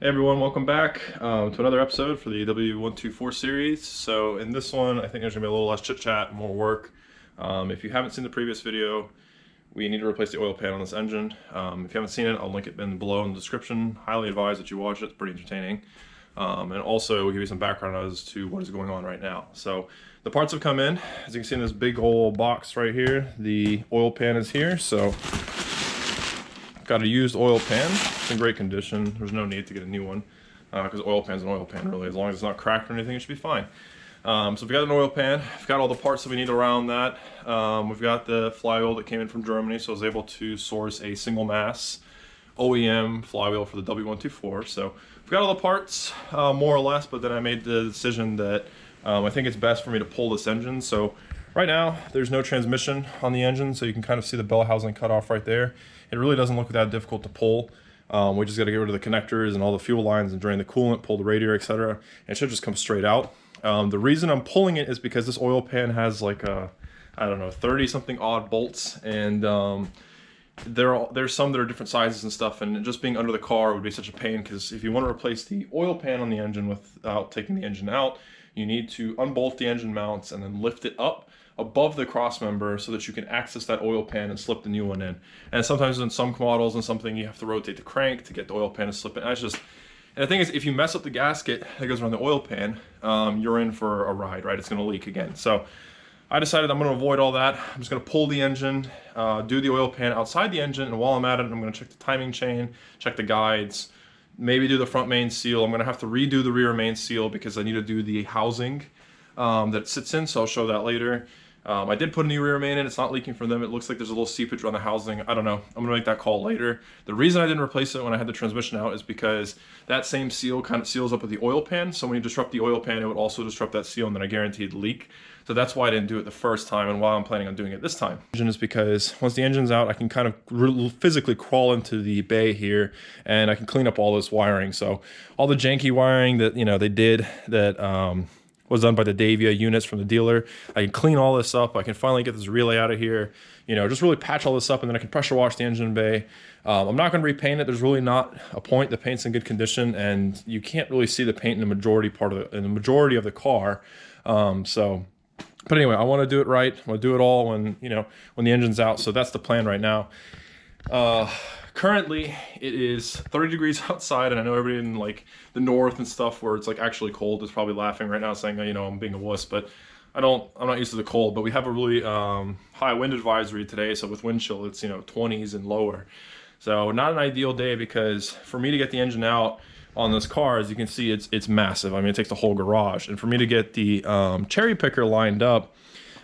Hey everyone, welcome back to another episode for the W124 series. So in this one, I think there's going to be a little less chit-chat, more work. If you haven't seen the previous video, we need to replace the oil pan on this engine. If you haven't seen it, I'll link it below in the description. Highly advise that you watch it, it's pretty entertaining. And also we'll give you some background as to what is going on right now. So the parts have come in. As you can see in this big old box right here, the oil pan is here. So got a used oil pan. It's in great condition. There's no need to get a new one because oil pan's an oil pan really. As long as it's not cracked or anything, it should be fine. So we've got an oil pan. We've got all the parts that we need around that. We've got the flywheel that came in from Germany, so I was able to source a single mass OEM flywheel for the W124. So we've got all the parts more or less, but then I made the decision that I think it's best for me to pull this engine. So right now, there's no transmission on the engine, so you can kind of see the bell housing cut off right there. It really doesn't look that difficult to pull. We just got to get rid of the connectors and all the fuel lines and drain the coolant, pull the radiator, etc. And it should just come straight out. The reason I'm pulling it is because this oil pan has like a, I don't know, 30 something odd bolts, and there's some that are different sizes and stuff, and just being under the car would be such a pain, because if you want to replace the oil pan on the engine without taking the engine out, you need to unbolt the engine mounts and then lift it up above the cross member so that you can access that oil pan and slip the new one in. And sometimes in some models and something, you have to rotate the crank to get the oil pan to slip in. And the thing is, if you mess up the gasket that goes around the oil pan, you're in for a ride, right? It's going to leak again. So I decided I'm going to avoid all that. I'm just going to pull the engine, do the oil pan outside the engine, and while I'm at it, I'm going to check the timing chain, check the guides, maybe do the front main seal. I'm going to have to redo the rear main seal because I need to do the housing that it sits in, so I'll show that later. I did put a new rear main in. It's not leaking from them. It looks like there's a little seepage on the housing. I don't know. I'm going to make that call later. The reason I didn't replace it when I had the transmission out is because that same seal kind of seals up with the oil pan. So when you disrupt the oil pan, it would also disrupt that seal, and then I guaranteed leak. So that's why I didn't do it the first time, and why I'm planning on doing it this time. Engine is because once the engine's out, I can kind of physically crawl into the bay here, and I can clean up all this wiring. So all the janky wiring that, you know, they did that was done by the Davia units from the dealer. I can clean all this up. I can finally get this relay out of here. You know, just really patch all this up, and then I can pressure wash the engine bay. I'm not going to repaint it. There's really not a point. The paint's in good condition, and you can't really see the paint in the majority of the car. But anyway, I want to do it right. I want to do it all when, you know, when the engine's out. So that's the plan right now. Currently it is 30 degrees outside, and I know everybody in like the north and stuff where it's like actually cold is probably laughing right now, saying, you know, I'm being a wuss, but I'm not used to the cold. But we have a really high wind advisory today, so with wind chill it's, you know, 20s and lower. So not an ideal day, because for me to get the engine out on this car, as you can see, it's massive. I mean, it takes the whole garage, and for me to get the cherry picker lined up,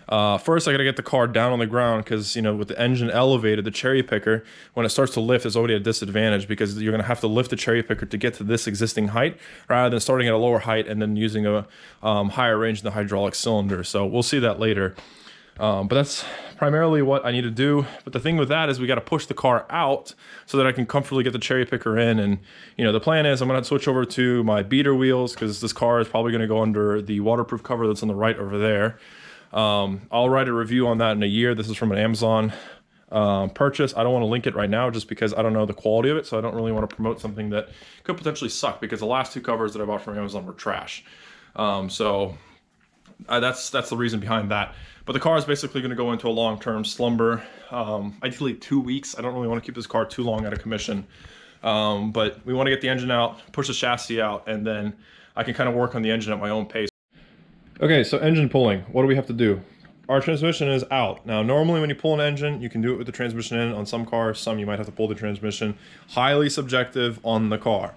first I gotta get the car down on the ground, because, you know, with the engine elevated, the cherry picker, when it starts to lift, is already at a disadvantage, because you're gonna have to lift the cherry picker to get to this existing height, rather than starting at a lower height and then using a higher range in the hydraulic cylinder. So we'll see that later. But that's primarily what I need to do. But the thing with that is we got to push the car out so that I can comfortably get the cherry picker in. And, you know, the plan is I'm going to switch over to my beater wheels, because this car is probably going to go under the waterproof cover that's on the right over there. I'll write a review on that in a year. This is from an Amazon purchase. I don't want to link it right now just because I don't know the quality of it, so I don't really want to promote something that could potentially suck, because the last two covers that I bought from Amazon were trash. That's the reason behind that. But the car is basically going to go into a long-term slumber, ideally 2 weeks. I don't really want to keep this car too long out of commission, but we want to get the engine out, push the chassis out, and then I can kind of work on the engine at my own pace. Okay, so engine pulling. What do we have to do? Our transmission is out. Now, normally when you pull an engine, you can do it with the transmission in. On some cars, some you might have to pull the transmission. Highly subjective on the car.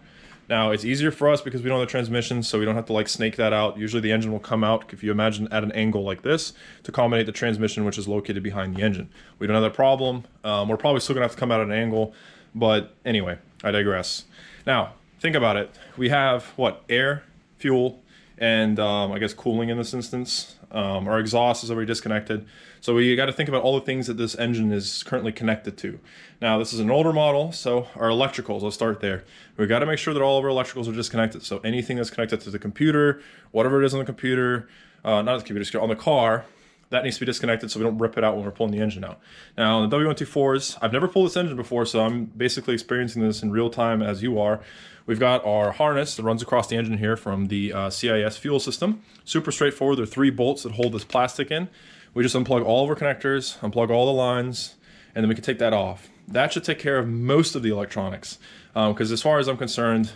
Now, it's easier for us because we don't have the transmission, so we don't have to like snake that out. Usually the engine will come out, if you imagine, at an angle like this to accommodate the transmission, which is located behind the engine. We don't have that problem. We're probably still gonna have to come out at an angle, but anyway, I digress. Now, think about it. We have, what, air, fuel, and I guess cooling in this instance. Our exhaust is already disconnected. So we got to think about all the things that this engine is currently connected to. Now, this is an older model, so our electricals, let's start there. We got to make sure that all of our electricals are disconnected. So anything that's connected to the computer, whatever it is on the computer, not the computer, on the car, that needs to be disconnected so we don't rip it out when we're pulling the engine out. Now, the W124s, I've never pulled this engine before, so I'm basically experiencing this in real time as you are. We've got our harness that runs across the engine here from the CIS fuel system. Super straightforward. There are 3 bolts that hold this plastic in. We just unplug all of our connectors, unplug all the lines, and then we can take that off. That should take care of most of the electronics, because as far as I'm concerned,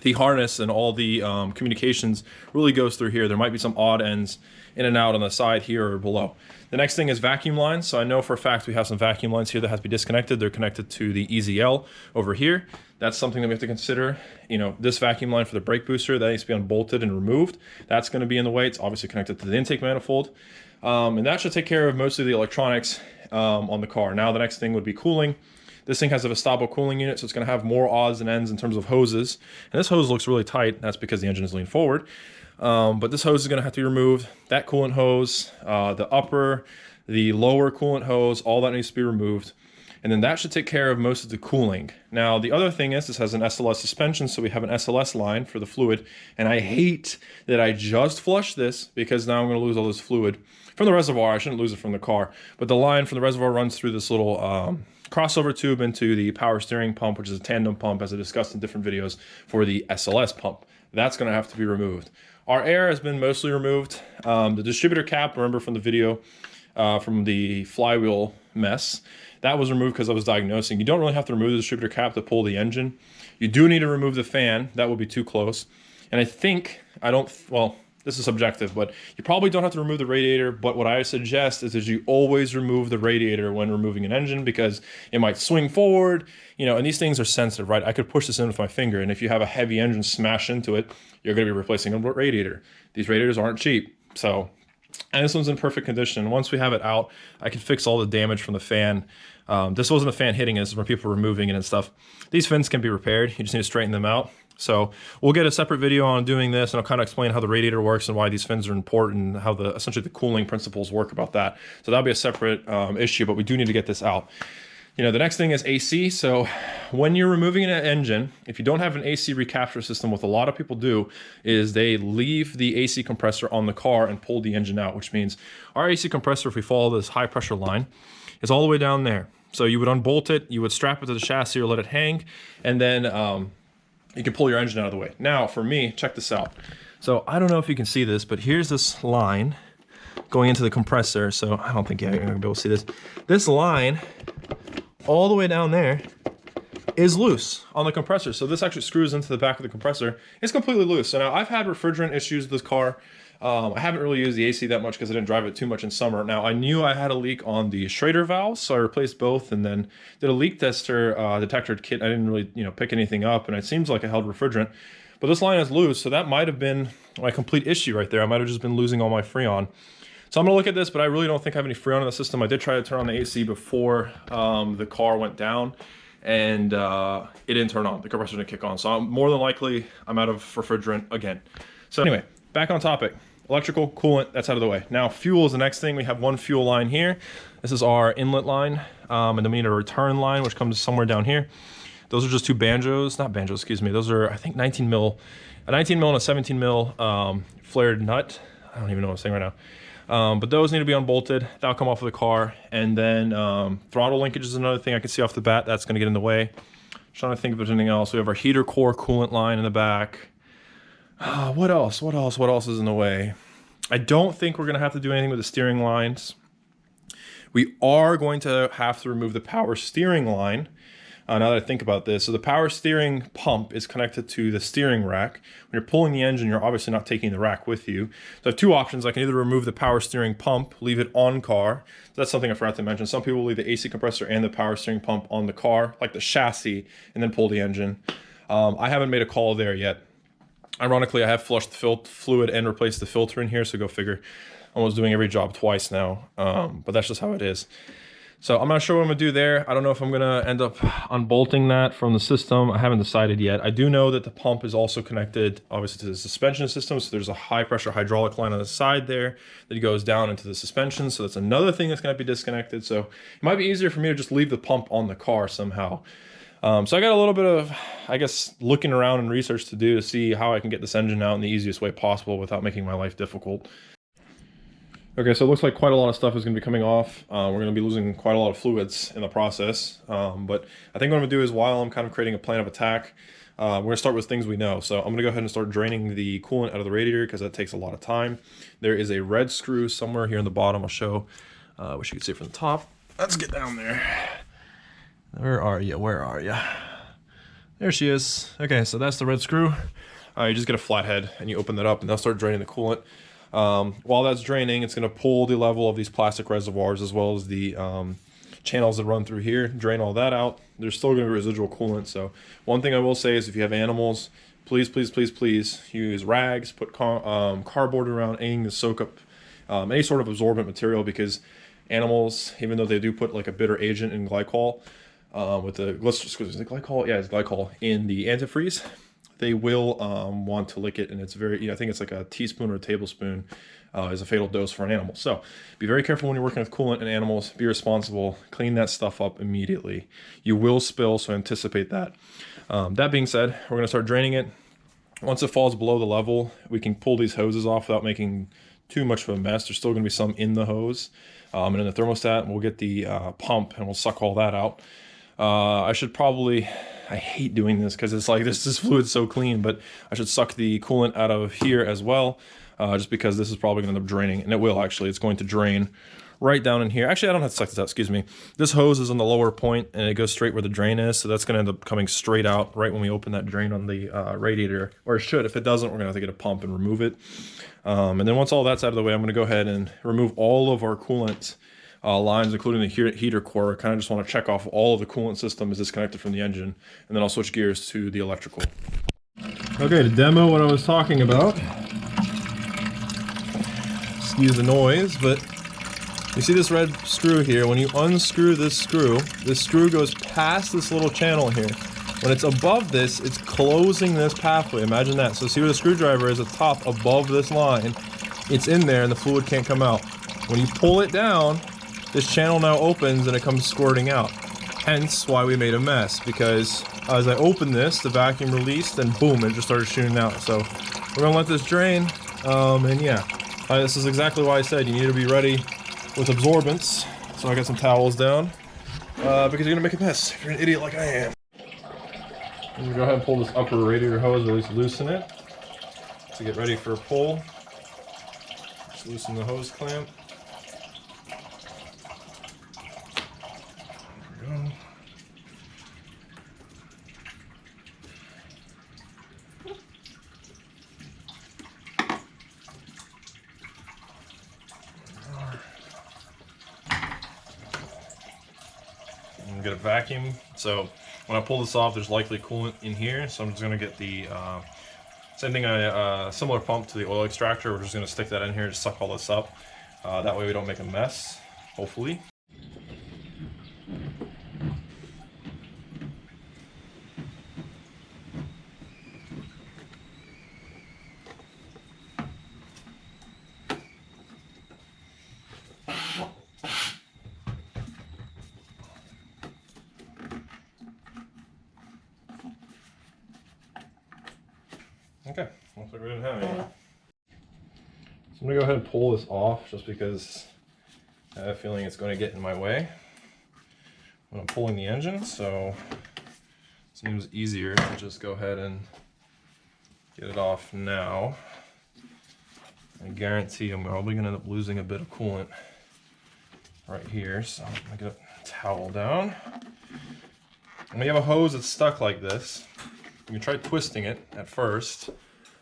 the harness and all the communications really goes through here. There might be some odd ends in and out on the side here or below. The next thing is vacuum lines. So I know for a fact we have some vacuum lines here that have to be disconnected. They're connected to the EZL over here. That's something that we have to consider. You know, this vacuum line for the brake booster, that needs to be unbolted and removed. That's going to be in the way. It's obviously connected to the intake manifold. And that should take care of most of the electronics on the car. Now the next thing would be cooling. This thing has a Vestabo cooling unit, so it's going to have more odds and ends in terms of hoses. And this hose looks really tight. That's because the engine is leaned forward. But this hose is going to have to be removed. That coolant hose, the upper, the lower coolant hose, all that needs to be removed. And then that should take care of most of the cooling. Now, the other thing is this has an SLS suspension, so we have an SLS line for the fluid. And I hate that I just flushed this because now I'm going to lose all this fluid from the reservoir. I shouldn't lose it from the car. But the line from the reservoir runs through this little crossover tube into the power steering pump, which is a tandem pump, as I discussed in different videos, for the SLS pump. That's going to have to be removed. Our air has been mostly removed. The distributor cap, remember from the video, from the flywheel mess, that was removed because I was diagnosing. You don't really have to remove the distributor cap to pull the engine. You do need to remove the fan. That would be too close. And I think, well, this is subjective, but you probably don't have to remove the radiator. But what I suggest is you always remove the radiator when removing an engine, because it might swing forward, you know, and these things are sensitive, right? I could push this in with my finger, and if you have a heavy engine smash into it, you're going to be replacing a radiator. These radiators aren't cheap. So, and this one's in perfect condition. Once we have it out, I can fix all the damage from the fan. This wasn't a fan hitting it, this is where people were removing it and stuff. These fins can be repaired. You just need to straighten them out. So we'll get a separate video on doing this, and I'll kind of explain how the radiator works and why these fins are important, and how essentially the cooling principles work about that. So that'll be a separate issue, but we do need to get this out. You know, the next thing is AC. So when you're removing an engine, if you don't have an AC recapture system, what a lot of people do is they leave the AC compressor on the car and pull the engine out, which means our AC compressor, if we follow this high pressure line, is all the way down there. So you would unbolt it, you would strap it to the chassis or let it hang, and then you can pull your engine out of the way. Now, for me, check this out. So I don't know if you can see this, but here's this line going into the compressor. So I don't think you're gonna be able to see this. This line, all the way down there, is loose on the compressor. So this actually screws into the back of the compressor. It's completely loose. So now I've had refrigerant issues with this car. I haven't really used the AC that much because I didn't drive it too much in summer. Now I knew I had a leak on the Schrader valves, so I replaced both, and then did a leak tester detector kit. I didn't really, pick anything up, and it seems like it held refrigerant. But this line is loose, so that might have been my complete issue right there. I might have just been losing all my Freon. So I'm gonna look at this, but I really don't think I have any Freon in the system. I did try to turn on the AC before the car went down, and it didn't turn on. The compressor didn't kick on. So more than likely, I'm out of refrigerant again. So anyway, back on topic. Electrical, coolant, that's out of the way. Now fuel is the next thing. We have one fuel line here. This is our inlet line, and then we need a return line, which comes somewhere down here. Those are just two banjos, not banjos, excuse me. Those are, I think, 19 mil, a 19 mil and a 17 mil flared nut. I don't even know what I'm saying right now. But those need to be unbolted. That'll come off of the car. And then throttle linkage is another thing I can see off the bat. That's gonna get in the way. Trying to think if there's anything else. We have our heater core coolant line in the back. What else? What else is in the way? I don't think we're going to have to do anything with the steering lines. We are going to have to remove the power steering line. Now that I think about this, so the power steering pump is connected to the steering rack. When you're pulling the engine, you're obviously not taking the rack with you. So I have two options. I can either remove the power steering pump, leave it on car. So that's something I forgot to mention. Some people leave the AC compressor and the power steering pump on the car, like the chassis, and then pull the engine. I haven't made a call there yet. Ironically, I have flushed the fluid and replaced the filter in here, so go figure. I'm almost doing every job twice now, but that's just how it is. So I'm not sure what I'm gonna do there. I don't know if I'm gonna end up unbolting that from the system. I haven't decided yet. I do know that the pump is also connected, obviously, to the suspension system. So there's a high pressure hydraulic line on the side there that goes down into the suspension. So that's another thing that's gonna be disconnected. So it might be easier for me to just leave the pump on the car somehow. So I got a little bit of, I guess, looking around and research to do to see how I can get this engine out in the easiest way possible without making my life difficult. Okay, so it looks like quite a lot of stuff is going to be coming off. We're going to be losing quite a lot of fluids in the process. But I think what I'm going to do is, while I'm kind of creating a plan of attack, we're going to start with things we know. So I'm going to go ahead and start draining the coolant out of the radiator because that takes a lot of time. There is a red screw somewhere here in the bottom. I'll show. Wish you could see it from the top. Let's get down there. Where are you? Where are you? There she is. Okay, so that's the red screw. You just get a flathead and you open that up and they'll start draining the coolant. While that's draining, it's going to pull the level of these plastic reservoirs as well as the channels that run through here, drain all that out. There's still going to be residual coolant. So one thing I will say is, if you have animals, please, please, please, please use rags, put cardboard around anything to soak up any sort of absorbent material, because animals, even though they do put like a bitter agent in glycol, with the glycol, yeah, it's glycol in the antifreeze, they will want to lick it, and it's very, I think it's like a teaspoon or a tablespoon is a fatal dose for an animal. So be very careful when you're working with coolant and animals. Be responsible. Clean that stuff up immediately. You will spill, so anticipate that. That being said, we're going to start draining it. Once it falls below the level, we can pull these hoses off without making too much of a mess. There's still going to be some in the hose. And in the thermostat, we'll get the pump and we'll suck all that out. I hate doing this because it's like this fluid's so clean, but I should suck the coolant out of here as well, just because this is probably going to end up draining, and it will actually. It's going to drain right down in here. Actually, I don't have to suck this out, excuse me. This hose is on the lower point and it goes straight where the drain is, so that's going to end up coming straight out right when we open that drain on the radiator, or it should. If it doesn't, we're going to have to get a pump and remove it. And then once all that's out of the way, I'm going to go ahead and remove all of our coolant lines, including the heater core. I kind of just want to check off all of the coolant system is disconnected from the engine, and then I'll switch gears to the electrical. Okay, to demo what I was talking about, excuse the noise, but you see this red screw here. When you unscrew this screw goes past this little channel here. When it's above this, it's closing this pathway. Imagine that. So see where the screwdriver is at the top above this line? It's in there and the fluid can't come out. When you pull it down, this channel now opens and it comes squirting out. Hence why we made a mess, because as I opened this, the vacuum released and boom, it just started shooting out. So we're gonna let this drain, and yeah, this is exactly why I said you need to be ready with absorbents. So I got some towels down, because you're gonna make a mess if you're an idiot like I am. I'm gonna go ahead and pull this upper radiator hose, or at least loosen it, to get ready for a pull. Just loosen the hose clamp. Get a vacuum. So when I pull this off, there's likely coolant in here, so I'm just going to get the same thing, similar pump to the oil extractor. We're just going to stick that in here to suck all this up. That way we don't make a mess, hopefully. Okay, looks like we didn't have any. So I'm gonna go ahead and pull this off, just because I have a feeling it's going to get in my way when I'm pulling the engine. So it seems easier to just go ahead and get it off now. I guarantee I'm probably gonna end up losing a bit of coolant right here. So I'm gonna get a towel down. And when you have a hose that's stuck like this, you can try twisting it at first,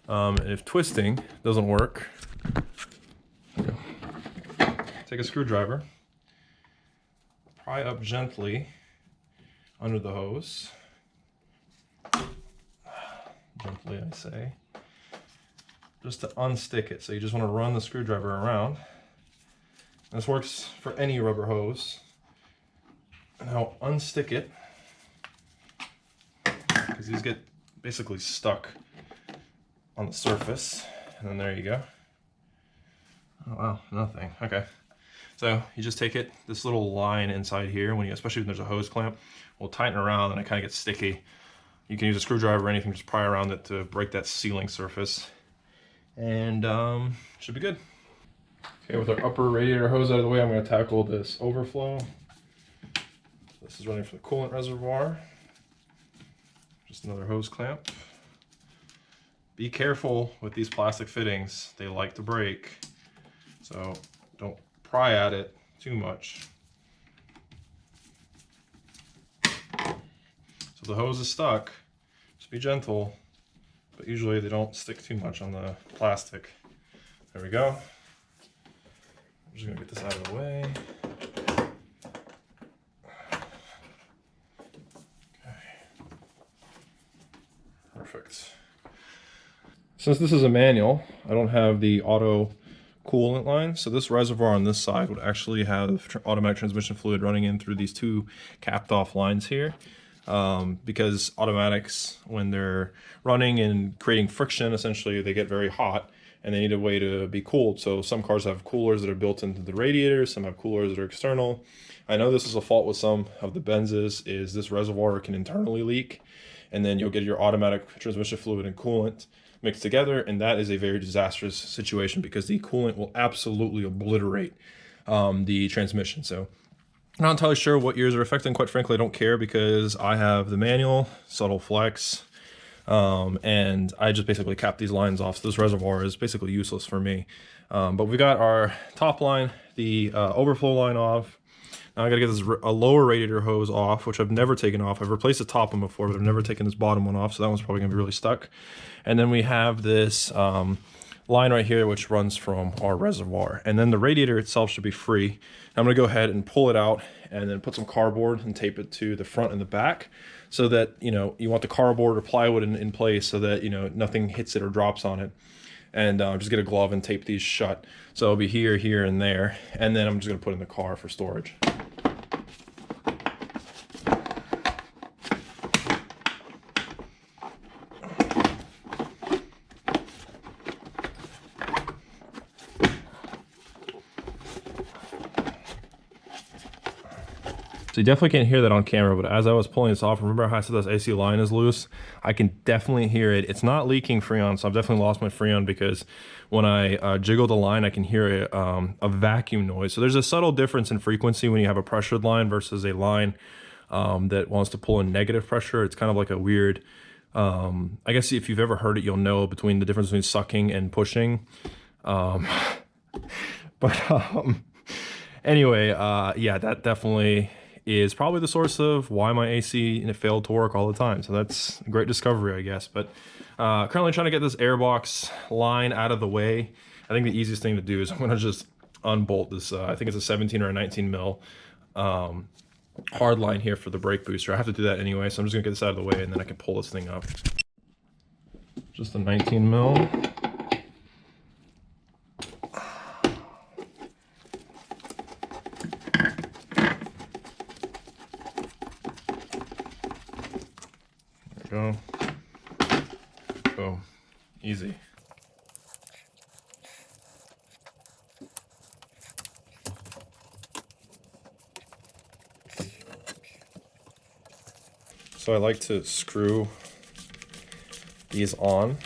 and if twisting doesn't work, take a screwdriver, pry up gently under the hose, gently I say, just to unstick it. So you just want to run the screwdriver around. And this works for any rubber hose. Now unstick it, because these get basically stuck on the surface, and then there you go. Oh wow, nothing. Okay, so you just take it, this little line inside here, when you, especially when there's a hose clamp, will tighten around and it kind of gets sticky. You can use a screwdriver or anything, just pry around it to break that sealing surface, and should be good. Okay, with our upper radiator hose out of the way, I'm going to tackle this overflow. This is running from the coolant reservoir. Just another hose clamp. Be careful with these plastic fittings. They like to break, so don't pry at it too much. So the hose is stuck. Just be gentle, but usually they don't stick too much on the plastic. There we go. I'm just gonna get this out of the way. Okay. Perfect. Since this is a manual, I don't have the auto coolant line, so this reservoir on this side would actually have automatic transmission fluid running in through these two capped off lines here. Because automatics, when they're running and creating friction, essentially they get very hot and they need a way to be cooled. So some cars have coolers that are built into the radiator, some have coolers that are external. I know this is a fault with some of the Benzes, is this reservoir can internally leak, and then you'll get your automatic transmission fluid and coolant mixed together, and that is a very disastrous situation because the coolant will absolutely obliterate the transmission. So I'm not entirely sure what yours are affecting. Quite frankly, I don't care because I have the manual, subtle flex, and I just basically cap these lines off. So this reservoir is basically useless for me. But we got our top line, the overflow line off. Now I gotta get this a lower radiator hose off, which I've never taken off. I've replaced the top one before, but I've never taken this bottom one off, so that one's probably gonna be really stuck. And then we have this line right here, which runs from our reservoir. And then the radiator itself should be free. I'm gonna go ahead and pull it out and then put some cardboard and tape it to the front and the back so that, you know, you want the cardboard or plywood in place so that, you know, nothing hits it or drops on it. And just get a glove and tape these shut. So it'll be here, here, and there. And then I'm just gonna put it in the car for storage. So you definitely can't hear that on camera, but as I was pulling this off, remember how I said this AC line is loose? I can definitely hear it. It's not leaking Freon, so I've definitely lost my Freon because when I jiggle the line, I can hear a vacuum noise. So there's a subtle difference in frequency when you have a pressured line versus a line that wants to pull in negative pressure. It's kind of like a weird, I guess if you've ever heard it, you'll know between the difference between sucking and pushing. Anyway, yeah, that definitely is probably the source of why my AC failed to work all the time. So that's a great discovery, I guess. But currently trying to get this airbox line out of the way. I think the easiest thing to do is I'm gonna just unbolt this, I think it's a 17 or a 19 mil hard line here for the brake booster. I have to do that anyway, so I'm just gonna get this out of the way and then I can pull this thing up. Just a 19 mil. Go. Boom. Easy. So I like to screw these on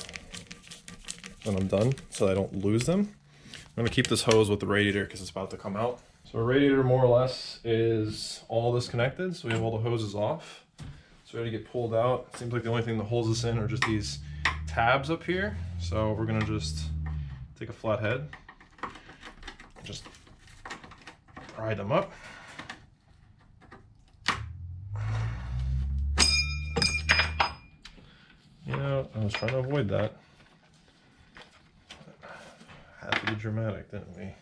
when I'm done so I don't lose them. I'm going to keep this hose with the radiator because it's about to come out. So our radiator more or less is all disconnected, so we have all the hoses off. So ready to get pulled out. Seems like the only thing that holds us in are just these tabs up here. So we're gonna just take a flat head, just pry them up. You know, I was trying to avoid that. Had to be dramatic, didn't we?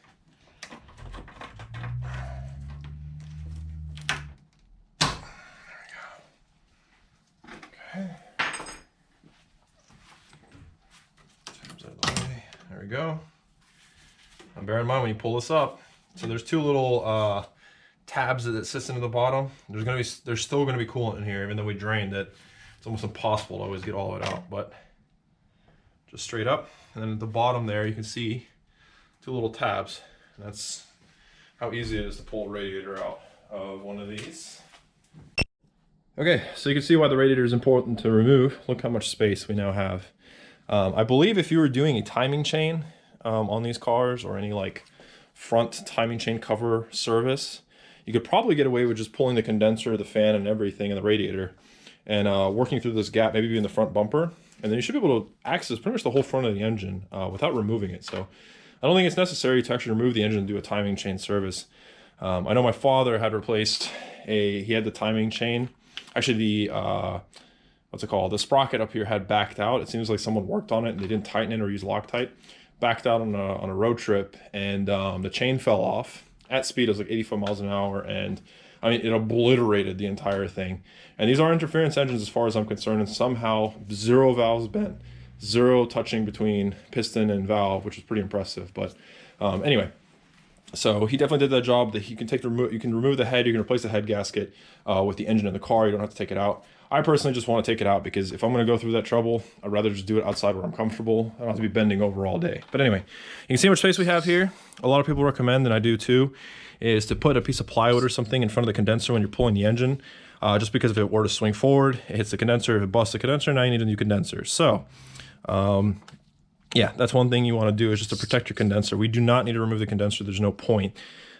There we go. And bear in mind when you pull this up, so there's two little tabs that it sits into the bottom. There's still gonna be coolant in here, even though we drained it. It's almost impossible to always get all of it out, but just straight up. And then at the bottom there, you can see two little tabs. And that's how easy it is to pull a radiator out of one of these. Okay, so you can see why the radiator is important to remove. Look how much space we now have. I believe if you were doing a timing chain on these cars or any like front timing chain cover service, you could probably get away with just pulling the condenser, the fan, and everything in the radiator, and working through this gap, maybe in the front bumper, and then you should be able to access pretty much the whole front of the engine without removing it. So I don't think it's necessary to actually remove the engine and do a timing chain service. I know my father had replaced he had the timing chain. Actually, the, what's it called? The sprocket up here had backed out. It seems like someone worked on it and they didn't tighten it or use Loctite. Backed out on a road trip, and the chain fell off at speed. It was like 85 miles an hour, and I mean, it obliterated the entire thing. And these are interference engines as far as I'm concerned, and somehow 0 valves bent, 0 touching between piston and valve, which is pretty impressive. But anyway, so he definitely did that job. That you can remove the head, you can replace the head gasket with the engine in the car. You don't have to take it out. I personally just want to take it out because if I'm going to go through that trouble, I'd rather just do it outside where I'm comfortable. I don't have to be bending over all day. But anyway, you can see how much space we have here. A lot of people recommend, and I do too, is to put a piece of plywood or something in front of the condenser when you're pulling the engine. Just because if it were to swing forward, it hits the condenser. If it busts the condenser, now you need a new condenser. So, yeah, that's one thing you want to do, is just to protect your condenser. We do not need to remove the condenser. There's no point.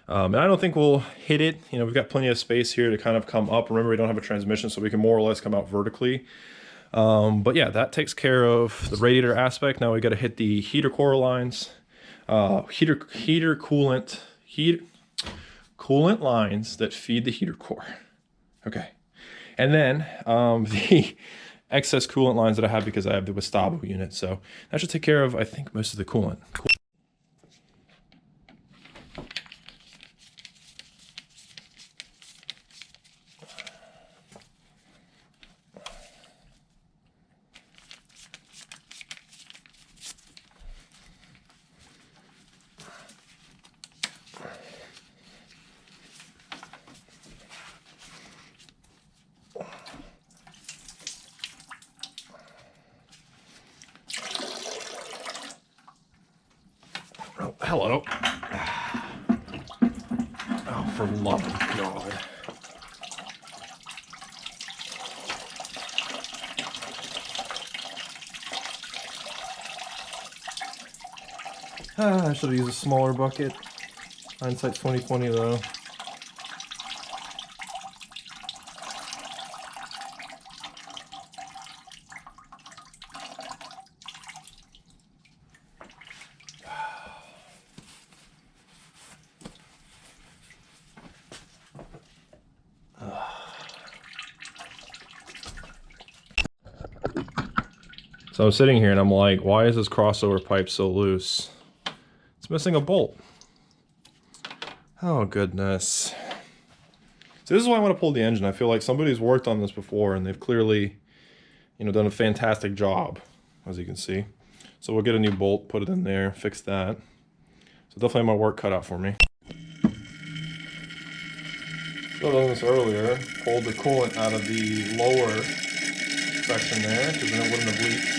And I don't think we'll hit it. You know, we've got plenty of space here to kind of come up. Remember, we don't have a transmission, so we can more or less come out vertically. But yeah, that takes care of the radiator aspect. Now we got to hit the heater core lines, coolant lines that feed the heater core. Okay. And then the excess coolant lines that I have because I have the Gustavo unit. So that should take care of, I think, most of the coolant. Cool. Oh, hello. Oh, for the love of God. I should have used a smaller bucket. Hindsight's 20/20 though. So I'm sitting here and I'm like, why is this crossover pipe so loose? It's missing a bolt. Oh goodness. So this is why I want to pull the engine. I feel like somebody's worked on this before and they've clearly, you know, done a fantastic job, as you can see. So we'll get a new bolt, put it in there, fix that. So definitely my work cut out for me. Should have done this earlier. Pulled the coolant out of the lower section there, because then it wouldn't have leaked.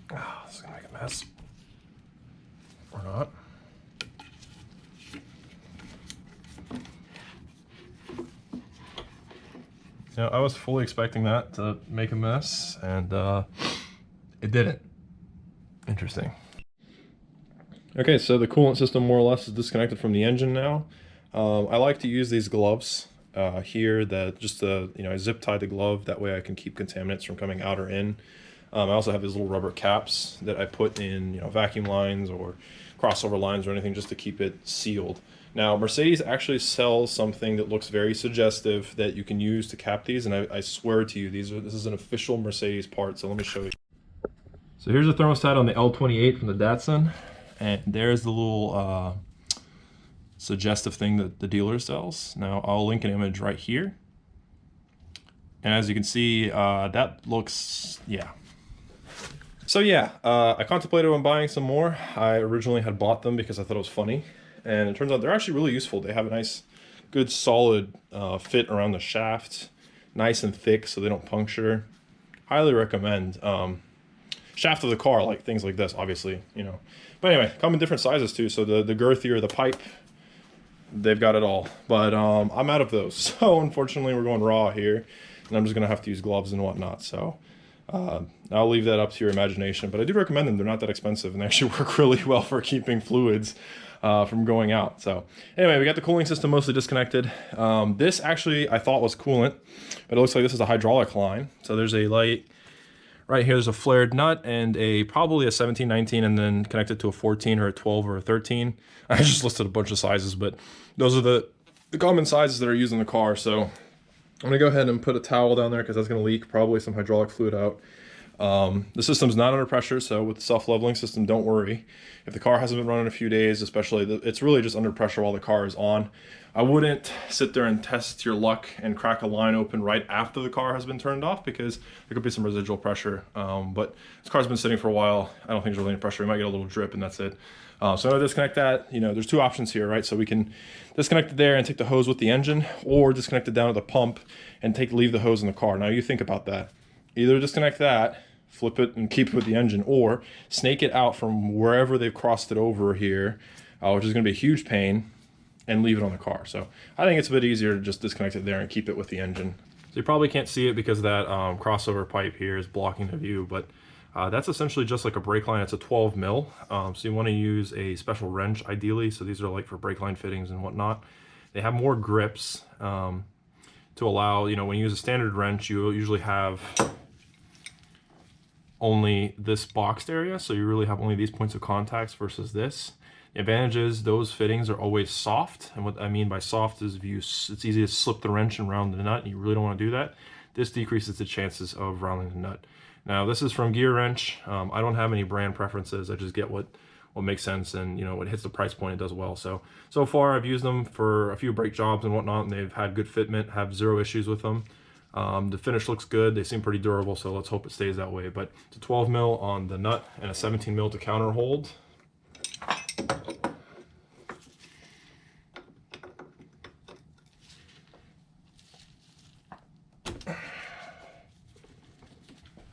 Oh, this is gonna make a mess. Or not. You know, I was fully expecting that to make a mess, and it didn't. Interesting. Okay, so the coolant system more or less is disconnected from the engine now. I like to use these gloves here that just you know, I zip tie the glove, that way I can keep contaminants from coming out or in. I also have these little rubber caps that I put in, you know, vacuum lines or crossover lines or anything, just to keep it sealed. Now, Mercedes actually sells something that looks very suggestive that you can use to cap these, and I swear to you, this is an official Mercedes part, so let me show you. So here's the thermostat on the L28 from the Datsun, and there's the little suggestive thing that the dealer sells. Now, I'll link an image right here. And as you can see, that looks, yeah. So yeah, I contemplated on buying some more. I originally had bought them because I thought it was funny. And it turns out they're actually really useful. They have a nice, good, solid fit around the shaft. nice and thick so they don't puncture. Highly recommend. Shaft of the car, like things like this, obviously, you know. But anyway, come in different sizes too. So the girthier the pipe, they've got it all. But I'm out of those. So unfortunately, we're going raw here, and I'm just gonna have to use gloves and whatnot. So I'll leave that up to your imagination. But I do recommend them. They're not that expensive, and they actually work really well for keeping fluids from going out. So anyway, we got the cooling system mostly disconnected. This actually I thought was coolant, but it looks like this is a hydraulic line. So there's a light right here. There's a flared nut and probably a 17, 19, and then connected to a 14 or a 12 or a 13. I just listed a bunch of sizes, but those are the common sizes that are used in the car. So I'm gonna go ahead and put a towel down there because that's gonna leak probably some hydraulic fluid out. The system's not under pressure, so with the self-leveling system, don't worry. If the car hasn't been running a few days, especially, it's really just under pressure while the car is on. I wouldn't sit there and test your luck and crack a line open right after the car has been turned off, because there could be some residual pressure. But this car's been sitting for a while. I don't think there's really any pressure. You might get a little drip and that's it. So I'm gonna disconnect that. You know, there's two options here, right? So we can disconnect it there and take the hose with the engine, or disconnect it down to the pump and leave the hose in the car. Now you think about that. Either disconnect that, flip it and keep it with the engine, or snake it out from wherever they've crossed it over here, which is gonna be a huge pain, and leave it on the car. So I think it's a bit easier to just disconnect it there and keep it with the engine. So you probably can't see it because that crossover pipe here is blocking the view, but that's essentially just like a brake line. It's a 12 mil. So you want to use a special wrench ideally. So these are like for brake line fittings and whatnot. They have more grips to allow, you know, when you use a standard wrench, you usually have only this boxed area. So you really have only these points of contacts versus this. The advantage is those fittings are always soft, and what I mean by soft is it's easy to slip the wrench and round the nut, and you really don't want to do that. This decreases the chances of rounding the nut. Now this is from Gear Wrench. I don't have any brand preferences. I just get what makes sense, and you know, it hits the price point, it does well. So far I've used them for a few brake jobs and whatnot, and they've had good fitment, have zero issues with them. The finish looks good. They seem pretty durable, so let's hope it stays that way. But it's a 12 mil on the nut and a 17 mil to counter hold.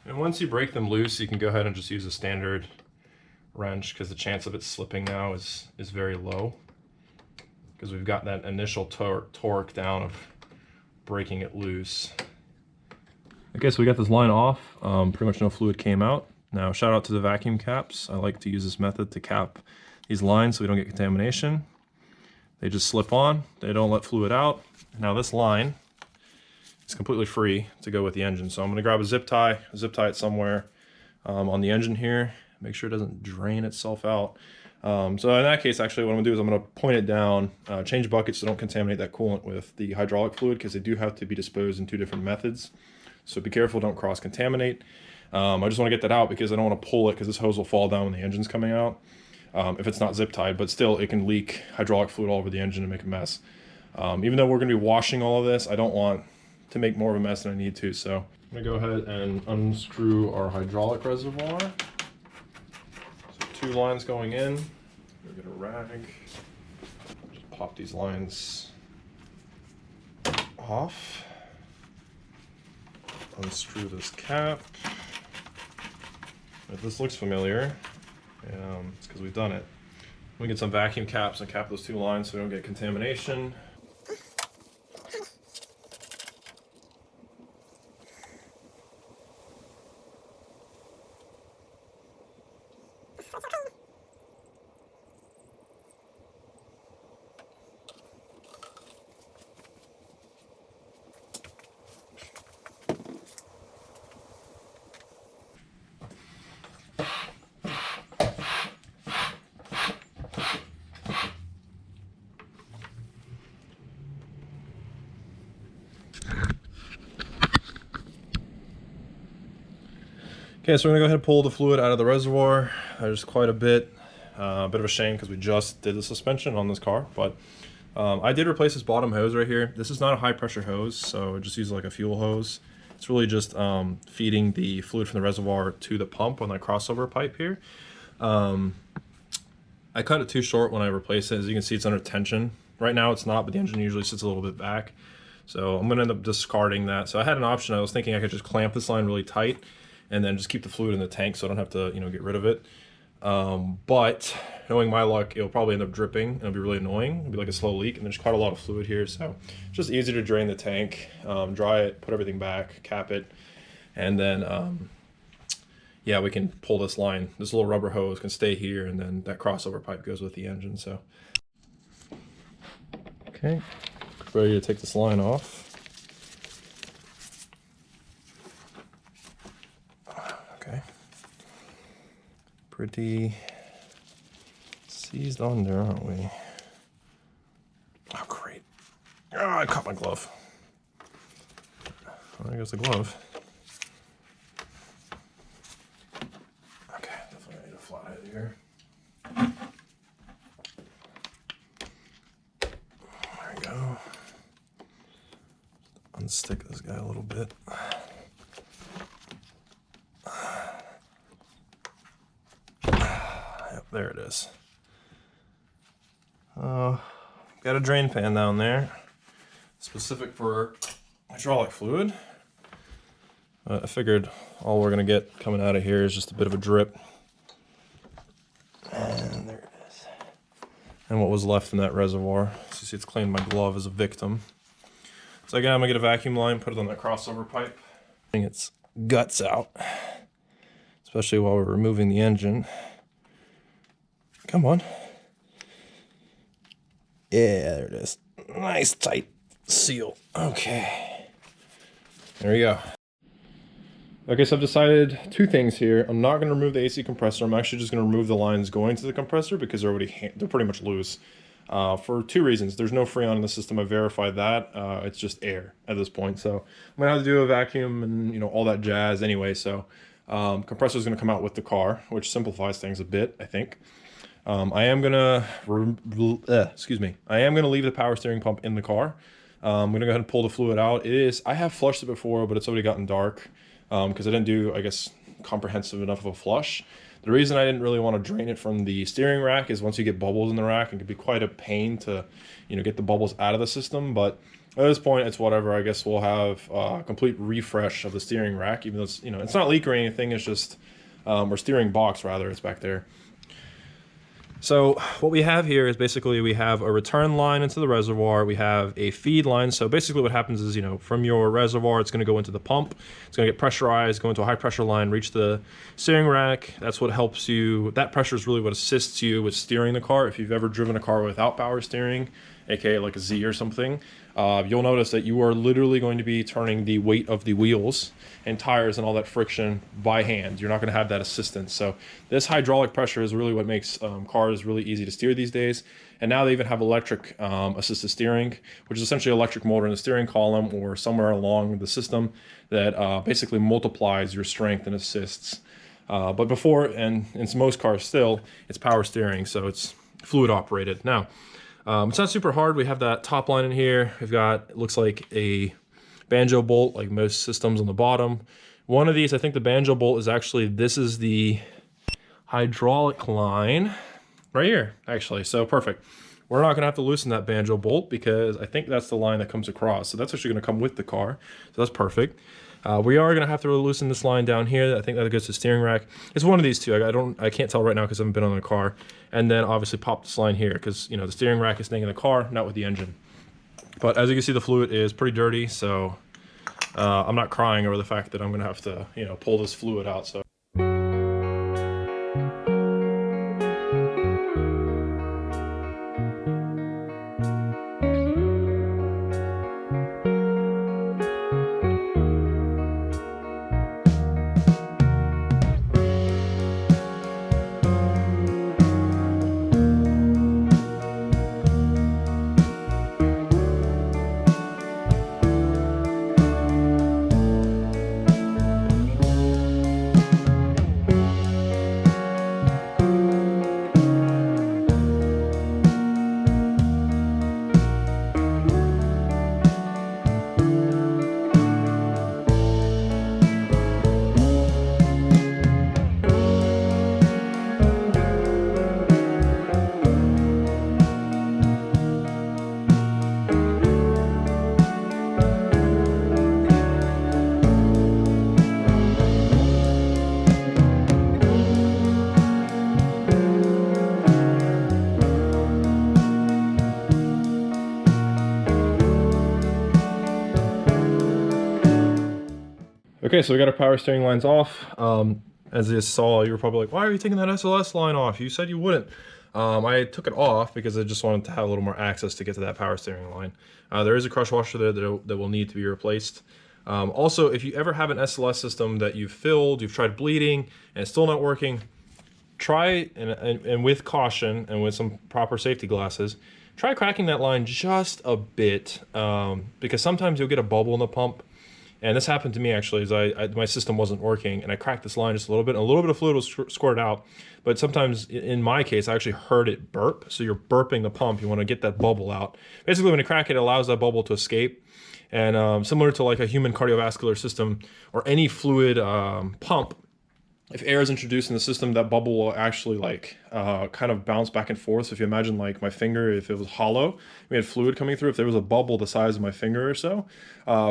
And once you break them loose, you can go ahead and just use a standard wrench, because the chance of it slipping now is very low, because we've got that initial torque down of breaking it loose. Okay, so we got this line off. Pretty much no fluid came out. Now, shout out to the vacuum caps. I like to use this method to cap these lines so we don't get contamination. They just slip on. They don't let fluid out. Now this line is completely free to go with the engine. So I'm going to grab a zip tie it somewhere on the engine here. Make sure it doesn't drain itself out. So in that case, actually, what I'm going to do is I'm going to point it down, change buckets so don't contaminate that coolant with the hydraulic fluid, because they do have to be disposed in two different methods. So be careful, don't cross-contaminate. I just want to get that out because I don't want to pull it, because this hose will fall down when the engine's coming out if it's not zip tied, but still it can leak hydraulic fluid all over the engine and make a mess. Even though we're going to be washing all of this, I don't want to make more of a mess than I need to. So I'm going to go ahead and unscrew our hydraulic reservoir. So 2 lines going in. We'll get a rag. Just pop these lines off. Unscrew this cap. If this looks familiar, it's because we've done it. We get some vacuum caps and cap those 2 lines so we don't get contamination. Okay, so we're gonna go ahead and pull the fluid out of the reservoir. There's quite a bit of a shame because we just did the suspension on this car, but I did replace this bottom hose right here. This is not a high pressure hose, so it just uses like a fuel hose. It's really just feeding the fluid from the reservoir to the pump on that crossover pipe here. I cut it too short when I replaced it. As you can see, it's under tension. Right now it's not, but the engine usually sits a little bit back. So I'm gonna end up discarding that. So I had an option. I was thinking I could just clamp this line really tight and then just keep the fluid in the tank so I don't have to, get rid of it. But knowing my luck, it'll probably end up dripping and it'll be really annoying. It'll be like a slow leak, and there's quite a lot of fluid here. So it's just easier to drain the tank, dry it, put everything back, cap it, and then yeah, we can pull this line. This little rubber hose can stay here, and then that crossover pipe goes with the engine. So, okay, ready to take this line off. Okay, pretty seized on there, aren't we? Oh, great. Oh, I caught my glove. Oh, there goes the glove. Here. There we go. Unstick this guy a little bit. Yep, there it is. Got a drain pan down there, specific for hydraulic fluid. I figured all we're gonna get coming out of here is just a bit of a drip. And there it is. And what was left in that reservoir. So you see it's claimed my glove as a victim. So again, I'm gonna get a vacuum line, put it on that crossover pipe. Getting its guts out, especially while we're removing the engine. Come on. Yeah, there it is. Nice tight seal. Okay. There you go. Okay, so I've decided two things here. I'm not going to remove the AC compressor. I'm actually just going to remove the lines going to the compressor because they're pretty much loose. For two reasons. There's no Freon in the system. I verified that. It's just air at this point. So I'm going to have to do a vacuum and all that jazz anyway. So compressor is going to come out with the car, which simplifies things a bit, I think. I am going to leave the power steering pump in the car. I'm going to go ahead and pull the fluid out. I have flushed it before, but it's already gotten dark. Because I didn't do, I guess, comprehensive enough of a flush. The reason I didn't really want to drain it from the steering rack is once you get bubbles in the rack, it can be quite a pain to, get the bubbles out of the system. But at this point, it's whatever. I guess we'll have a complete refresh of the steering rack, even though it's, it's not leak or anything. It's just, or steering box rather, it's back there. So what we have here is basically we have a return line into the reservoir. We have a feed line. So basically what happens is, from your reservoir, it's going to go into the pump. It's going to get pressurized, go into a high pressure line, reach the steering rack. That's what helps you. That pressure is really what assists you with steering the car. If you've ever driven a car without power steering, aka like a Z or something, you'll notice that you are literally going to be turning the weight of the wheels and tires and all that friction by hand. You're not going to have that assistance. So this hydraulic pressure is really what makes cars really easy to steer these days. And now they even have electric assisted steering, which is essentially an electric motor in the steering column or somewhere along the system that basically multiplies your strength and assists. But before, and in most cars still, it's power steering, so it's fluid operated. Now, it's not super hard. We have that top line in here. We've got, it looks like a banjo bolt, like most systems on the bottom. One of these, I think the banjo bolt is actually, this is the hydraulic line right here, actually. So perfect. We're not gonna have to loosen that banjo bolt because I think that's the line that comes across. So that's actually gonna come with the car. So that's perfect. We are gonna have to loosen this line down here. I think that goes to the steering rack. It's one of these two. I can't tell right now because I haven't been on the car. And then obviously pop this line here because the steering rack is staying in the car, not with the engine. But as you can see, the fluid is pretty dirty. So I'm not crying over the fact that I'm gonna have to pull this fluid out. So. Okay, so we got our power steering lines off. As you saw, you were probably like, why are you taking that SLS line off? You said you wouldn't. I took it off because I just wanted to have a little more access to get to that power steering line. There is a crush washer there that will need to be replaced. Also, if you ever have an SLS system that you've filled, you've tried bleeding, and it's still not working, try, and with caution and with some proper safety glasses, try cracking that line just a bit, because sometimes you'll get a bubble in the pump. And this happened to me actually, as my system wasn't working, and I cracked this line just a little bit, and a little bit of fluid was squirted out. But sometimes, in my case, I actually heard it burp. So you're burping the pump, you want to get that bubble out. Basically, when you crack it, it allows that bubble to escape. And similar to like a human cardiovascular system or any fluid pump, if air is introduced in the system, that bubble will actually like kind of bounce back and forth. So if you imagine like my finger, if it was hollow, we had fluid coming through. If there was a bubble the size of my finger or so,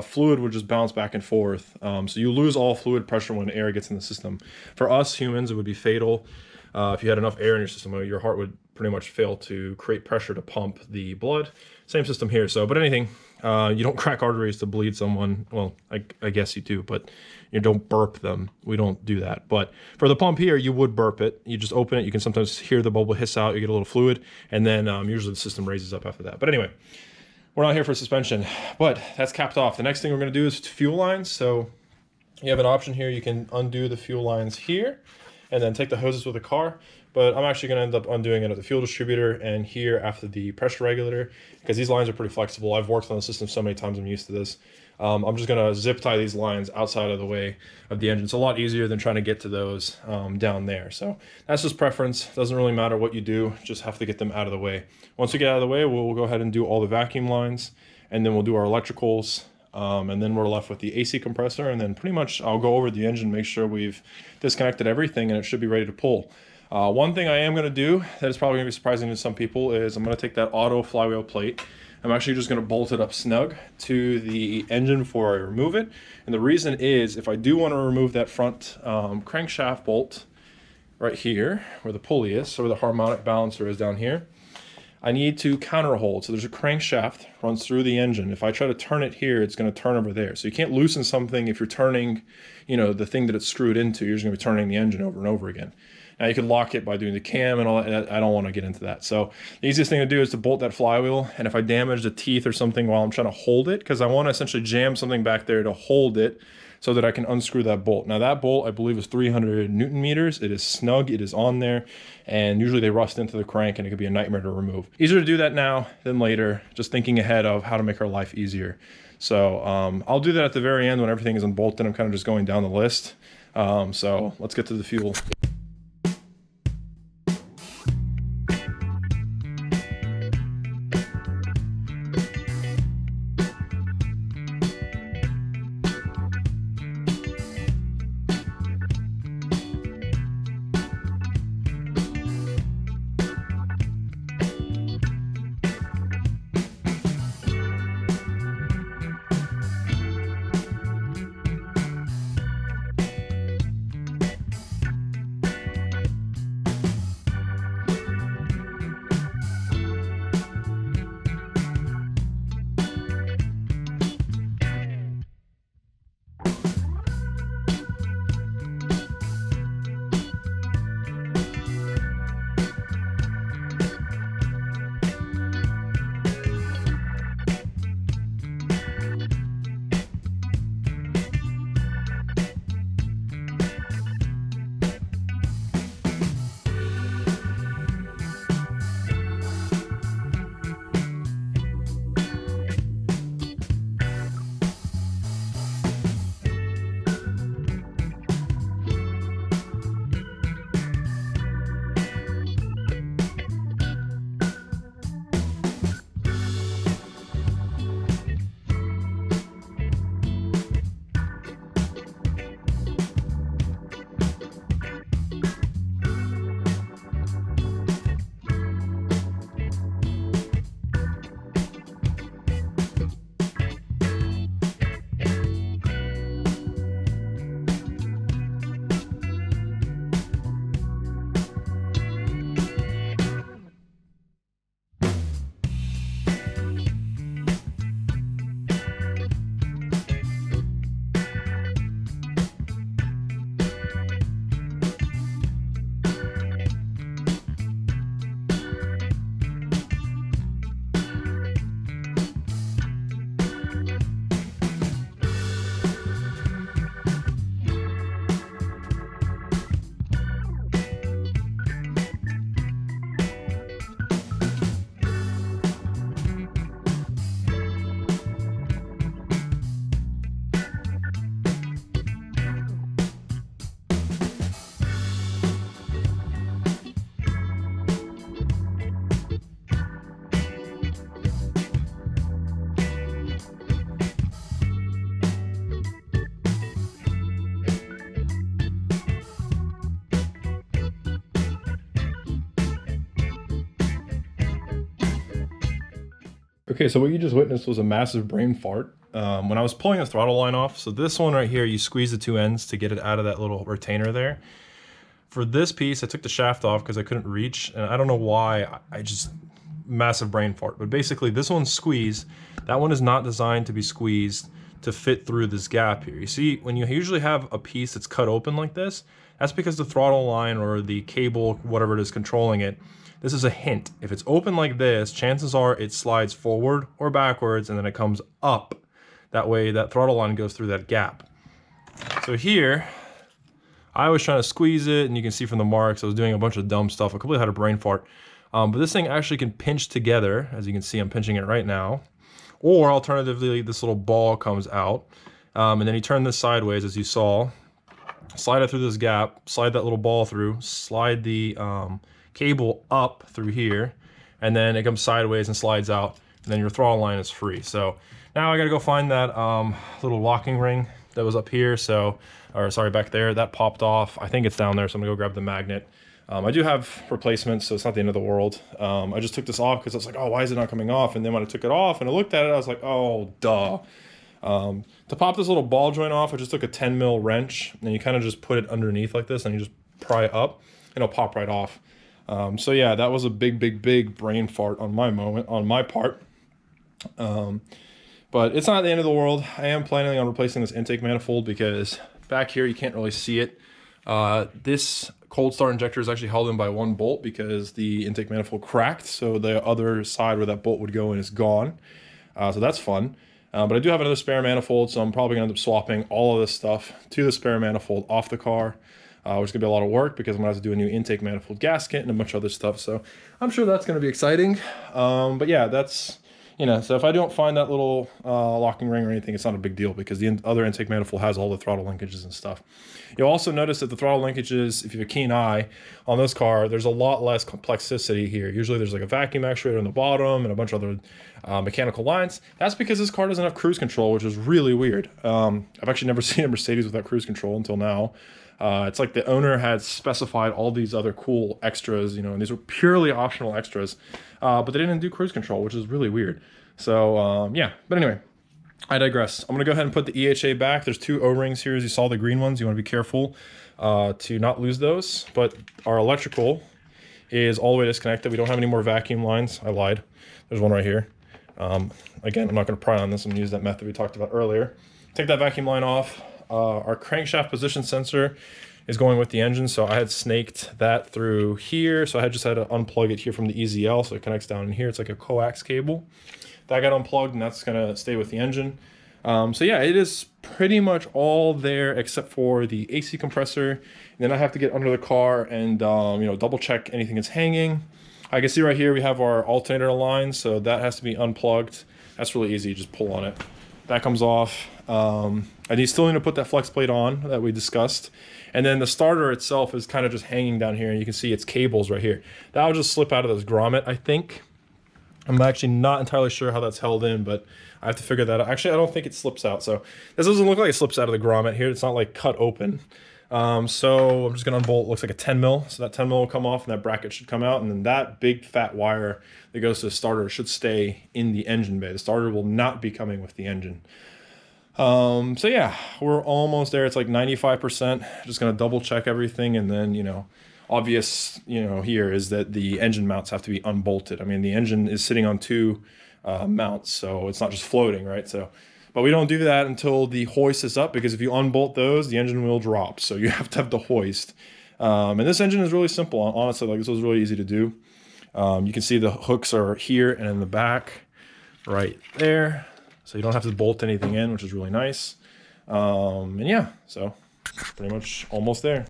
fluid would just bounce back and forth. So you lose all fluid pressure when air gets in the system. For us humans, it would be fatal. If you had enough air in your system, your heart would pretty much fail to create pressure to pump the blood. Same system here. So, but anything, you don't crack arteries to bleed someone. Well, I guess you do, but you don't burp them. We don't do that. But for the pump here, you would burp it. You just open it. You can sometimes hear the bubble hiss out. You get a little fluid, and then usually the system raises up after that. But anyway, we're not here for suspension, but that's capped off. The next thing we're going to do is fuel lines. So you have an option here. You can undo the fuel lines here and then take the hoses with the car. But I'm actually going to end up undoing it at the fuel distributor and here after the pressure regulator, because these lines are pretty flexible. I've worked on the system so many times, I'm used to this. I'm just going to zip tie these lines outside of the way of the engine. It's a lot easier than trying to get to those down there. So that's just preference. Doesn't really matter what you do, just have to get them out of the way. Once we get out of the way, we'll go ahead and do all the vacuum lines, and then we'll do our electricals. And then we're left with the AC compressor, and then pretty much I'll go over the engine, make sure we've disconnected everything, and it should be ready to pull. One thing I am going to do that is probably going to be surprising to some people is I'm going to take that auto flywheel plate. I'm actually just going to bolt it up snug to the engine before I remove it. And the reason is if I do want to remove that front crankshaft bolt right here where the pulley is, so where the harmonic balancer is down here, I need to counter hold. So there's a crankshaft runs through the engine. If I try to turn it here, it's going to turn over there. So you can't loosen something if you're turning, the thing that it's screwed into. You're just going to be turning the engine over and over again. Now you can lock it by doing the cam and all that. I don't want to get into that. So the easiest thing to do is to bolt that flywheel. And if I damage the teeth or something while I'm trying to hold it, because I want to essentially jam something back there to hold it so that I can unscrew that bolt. Now that bolt, I believe, is 300 Newton meters. It is snug, it is on there, and usually they rust into the crank and it could be a nightmare to remove. Easier to do that now than later, just thinking ahead of how to make our life easier. So I'll do that at the very end when everything is unbolted. I'm kind of just going down the list. So let's get to the fuel. Okay, so what you just witnessed was a massive brain fart. When I was pulling the throttle line off, so this one right here, you squeeze the two ends to get it out of that little retainer there. For this piece, I took the shaft off because I couldn't reach, and I don't know why, I just, massive brain fart. But basically, this one's squeezed. That one is not designed to be squeezed to fit through this gap here. You see, when you usually have a piece that's cut open like this, that's because the throttle line or the cable, whatever it is controlling it, this is a hint. If it's open like this, chances are it slides forward or backwards and then it comes up. That way that throttle line goes through that gap. So here, I was trying to squeeze it, and you can see from the marks, I was doing a bunch of dumb stuff. I completely had a brain fart. But this thing actually can pinch together. As you can see, I'm pinching it right now. Or alternatively, this little ball comes out. And then you turn this sideways, as you saw. Slide it through this gap, slide that little ball through, slide the cable up through here, and then it comes sideways and slides out, and then your throttle line is free. So now I gotta go find that little locking ring that was up here, or sorry, back there, that popped off. I think it's down there, so I'm gonna go grab the magnet. I do have replacements, so it's not the end of the world. I just took this off because I was like, oh, why is it not coming off? And then when I took it off and I looked at it, I was like, oh, duh. To pop this little ball joint off, I just took a 10 mil wrench, and you kind of just put it underneath like this, and you just pry it up, and it'll pop right off. So yeah, that was a big brain fart on my part. But it's not the end of the world. I am planning on replacing this intake manifold because back here you can't really see it. This cold start injector is actually held in by one bolt because the intake manifold cracked, so the other side where that bolt would go in is gone. So that's fun. But I do have another spare manifold, so I'm probably gonna end up swapping all of this stuff to the spare manifold off the car, which is gonna be a lot of work because I'm gonna have to do a new intake manifold gasket and a bunch of other stuff. So I'm sure that's gonna be exciting. But yeah, that's, you know, so if I don't find that little locking ring or anything, it's not a big deal because the other intake manifold has all the throttle linkages and stuff. You'll also notice that the throttle linkages, if you have a keen eye on this car, there's a lot less complexity here. Usually there's like a vacuum actuator on the bottom and a bunch of other mechanical lines. That's because this car doesn't have cruise control, which is really weird. I've actually never seen a Mercedes without cruise control until now. It's like the owner had specified all these other cool extras, you know, and these were purely optional extras, but they didn't do cruise control, which is really weird. So yeah, but anyway, I digress. I'm gonna go ahead and put the EHA back. There's two O-rings here, as you saw, the green ones. You wanna be careful to not lose those, but our electrical is all the way disconnected. We don't have any more vacuum lines. I lied. There's one right here. Again, I'm not gonna pry on this. I'm gonna use that method we talked about earlier. Take that vacuum line off. Our crankshaft position sensor is going with the engine, so I had snaked that through here. So I just had to unplug it here from the EZL, so it connects down in here. It's like a coax cable. That got unplugged, and that's gonna stay with the engine. So yeah, it is pretty much all there except for the AC compressor. And then I have to get under the car and you know, double check anything that's hanging. I can see right here we have our alternator line, so that has to be unplugged. That's really easy, just pull on it. That comes off. I still need to put that flex plate on that we discussed. And then the starter itself is kind of just hanging down here, and you can see its cables right here. That'll just slip out of this grommet, I think. I'm actually not entirely sure how that's held in, but I have to figure that out. Actually, I don't think it slips out. So this doesn't look like it slips out of the grommet here. It's not like cut open. So I'm just gonna unbolt, looks like a 10 mil. So that 10 mil will come off and that bracket should come out. And then that big fat wire that goes to the starter should stay in the engine bay. The starter will not be coming with the engine. So yeah, we're almost there. It's like 95%. Just gonna double check everything, and then, you know, obvious, you know, here is that the engine mounts have to be unbolted. I mean, the engine is sitting on two mounts, so it's not just floating, right? So, but we don't do that until the hoist is up, because if you unbolt those, the engine will drop. So you have to have the hoist. And this engine is really simple, honestly. Like, this was really easy to do. You can see the hooks are here and in the back, right there. So you don't have to bolt anything in, which is really nice. And yeah, so pretty much almost there.